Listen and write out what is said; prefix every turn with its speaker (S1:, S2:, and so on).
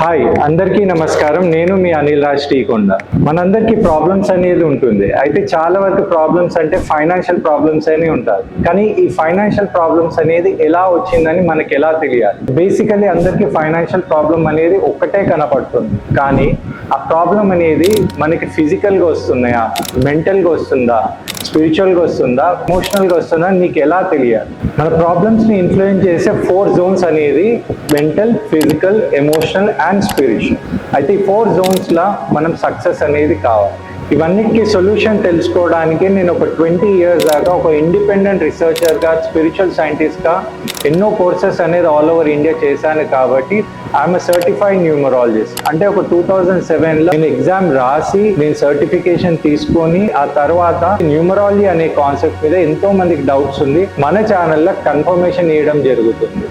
S1: Hi అందరికీ నమస్కారం. నేను మీ అనిల్ రాజ్ టీకొండ. మనందరికీ ప్రాబ్లమ్స్ అనేది ఉంటుంది. అయితే చాలా వరకు ప్రాబ్లమ్స్ అంటే ఫైనాన్షియల్ ప్రాబ్లమ్స్ అని ఉంటారు. కానీ ఈ ఫైనాన్షియల్ ప్రాబ్లమ్స్ అనేది ఎలా వచ్చిందని మనకి ఎలా తెలియాలి? బేసికలీ అందరికీ ఫైనాన్షియల్ ప్రాబ్లం అనేది ఒక్కటే కనపడుతుంది. కానీ ఆ ప్రాబ్లం అనేది మనకి ఫిజికల్గా వస్తున్నాయా, మెంటల్గా వస్తుందా, స్పిరిచువల్గా వస్తుందా, ఎమోషనల్గా వస్తుందా నీకు ఎలా తెలియాలి? మన ప్రాబ్లమ్స్ని ఇన్ఫ్లుయెన్స్ చేసే 4 జోన్స్ అనేది mental, physical, emotional and spiritual. అయితే ఈ 4 జోన్స్లో మనం సక్సెస్ అనేది కావాలి. ఇవన్నిటికీ సొల్యూషన్ తెలుసుకోవడానికి నేను ఒక 20 years దాకా ఒక ఇండిపెండెంట్ రీసెర్చర్గా, స్పిరిచువల్ సైంటిస్ట్గా ఎన్నో కోర్సెస్ అనేది ఆల్ ఓవర్ ఇండియా చేశాను. కాబట్టి ఐఎమ్ సర్టిఫైడ్ న్యూమరాలజిస్ట్. అంటే ఒక 2007లో నేను ఎగ్జామ్ రాసి నేను సర్టిఫికేషన్ తీసుకొని ఆ తర్వాత న్యూమరాలజీ అనే కాన్సెప్ట్ మీద ఎంతో మందికి డౌట్స్ ఉంది. మన ఛానల్లో కన్ఫర్మేషన్ ఇవ్వడం జరుగుతుంది.